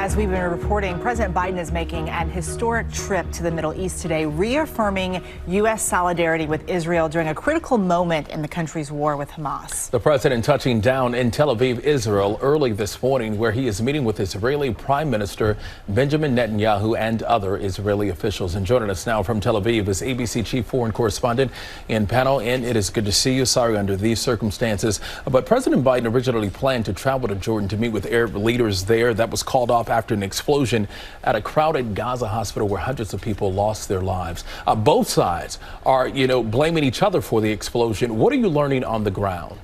As we've been reporting, President Biden is making an historic trip to the Middle East today, reaffirming U.S. solidarity with Israel during a critical moment in the country's war with Hamas. The president touching down in Tel Aviv, Israel, early this morning, where he is meeting with Israeli Prime Minister Benjamin Netanyahu and other Israeli officials. And joining us now from Tel Aviv is ABC Chief Foreign Correspondent Ian Pannell. And it is good to see you. Sorry under these circumstances. But President Biden originally planned to travel to Jordan to meet with Arab leaders there. That was called off after an explosion at a crowded Gaza hospital where hundreds of people lost their lives. Both sides are, blaming each other for the explosion. What are you learning on the ground?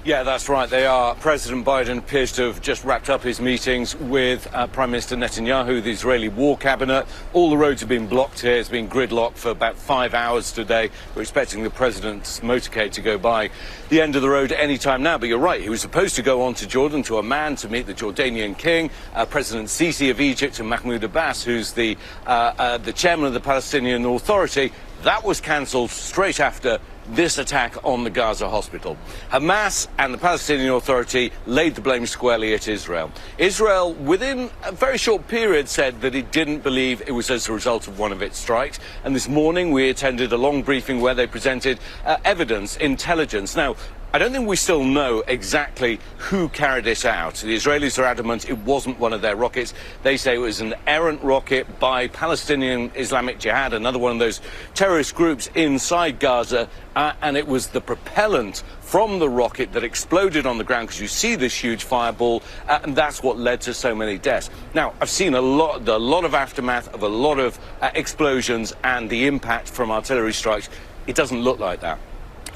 Yeah, that's right. They are. President Biden appears to have just wrapped up his meetings with Prime Minister Netanyahu, the Israeli war cabinet. All the roads have been blocked here. It's been gridlocked for about 5 hours today. We're expecting the president's motorcade to go by the end of the road any time now. But you're right. He was supposed to go on to Jordan, to Amman, to meet the Jordanian king, President Sisi of Egypt, and Mahmoud Abbas, who's the chairman of the Palestinian Authority. That was cancelled straight after this attack on the Gaza hospital. Hamas and the Palestinian Authority laid the blame squarely at Israel. Israel, within a very short period, said that it didn't believe it was as a result of one of its strikes. And this morning we attended a long briefing where they presented evidence, intelligence. Now, I don't think we still know exactly who carried it out. The Israelis are adamant it wasn't one of their rockets. They say it was an errant rocket by Palestinian Islamic Jihad, another one of those terrorist groups inside Gaza, and it was the propellant from the rocket that exploded on the ground, because you see this huge fireball, and that's what led to so many deaths. Now, I've seen a lot of aftermath of a lot of explosions and the impact from artillery strikes. It doesn't look like that.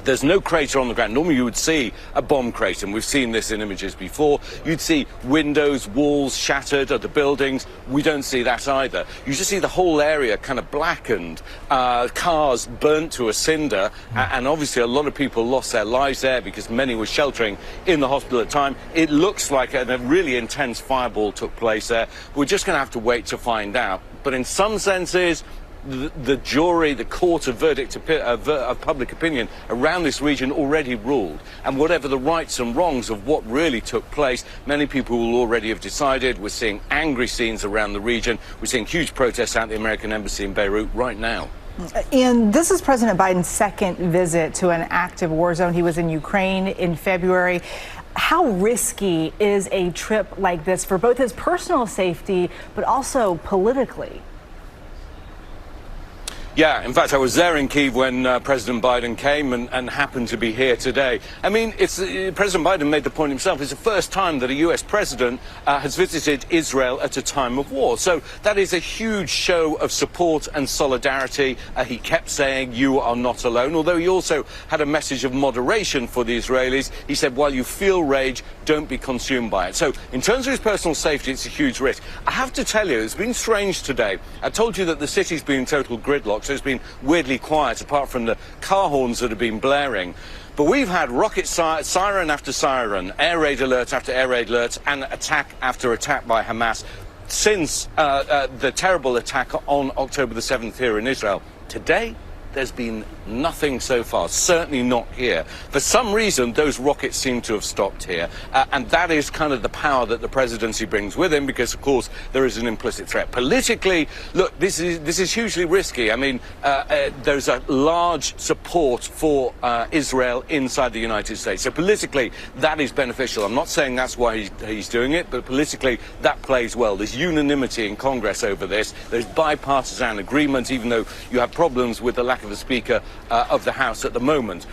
There's no crater on the ground. Normally you would see a bomb crater, and we've seen this in images before. You'd see windows, walls shattered at the buildings. We don't see that either. You just see the whole area kind of blackened, cars burnt to a cinder, and obviously a lot of people lost their lives there because many were sheltering in the hospital at the time. It looks like a really intense fireball took place there. We're just going to have to wait to find out. But in some senses, the jury, the court of verdict of public opinion around this region already ruled. And whatever the rights and wrongs of what really took place, many people will already have decided. We're seeing angry scenes around the region. We're seeing huge protests at the American embassy in Beirut right now. And this is President Biden's second visit to an active war zone. He was in Ukraine in February. How risky is a trip like this for both his personal safety, but also politically? Yeah, in fact, I was there in Kyiv when President Biden came and happened to be here today. I mean, President Biden made the point himself. It's the first time that a U.S. president has visited Israel at a time of war. So that is a huge show of support and solidarity. He kept saying, you are not alone, although he also had a message of moderation for the Israelis. He said, while you feel rage, don't be consumed by it. So in terms of his personal safety, it's a huge risk. I have to tell you, it's been strange today. I told you that the city's been in total gridlock. So it's been weirdly quiet, apart from the car horns that have been blaring. But we've had rocket siren after siren, air raid alert after air raid alert, and attack after attack by Hamas since the terrible attack on October the 7th here in Israel. Today, there's been nothing so far, certainly not here. For some reason, those rockets seem to have stopped here, and that is kind of the power that the presidency brings with him, because, of course, there is an implicit threat. Politically, look, this is hugely risky. I mean, there's a large support for Israel inside the United States. So politically, that is beneficial. I'm not saying that's why he's doing it, but politically, that plays well. There's unanimity in Congress over this. There's bipartisan agreement, even though you have problems with the lack of a Speaker of the House at the moment.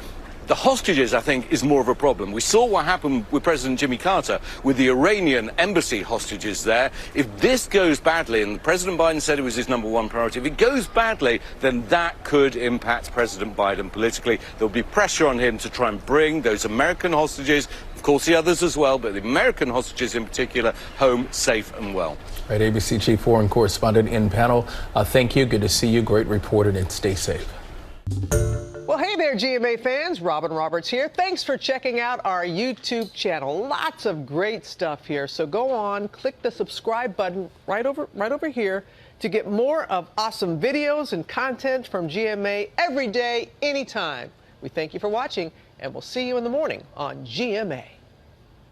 The hostages, I think, is more of a problem. We saw what happened with President Jimmy Carter with the Iranian embassy hostages there. If this goes badly, and President Biden said it was his #1 priority, if it goes badly, then that could impact President Biden politically. There'll be pressure on him to try and bring those American hostages, of course the others as well, but the American hostages in particular, home safe and well. All right, ABC Chief Foreign Correspondent Ian Pannell, thank you. Good to see you. Great reporting, and stay safe. Well, hey there, GMA fans. Robin Roberts here. Thanks for checking out our YouTube channel. Lots of great stuff here. So go on, click the subscribe button right over here to get more of awesome videos and content from GMA every day, anytime. We thank you for watching, and we'll see you in the morning on GMA.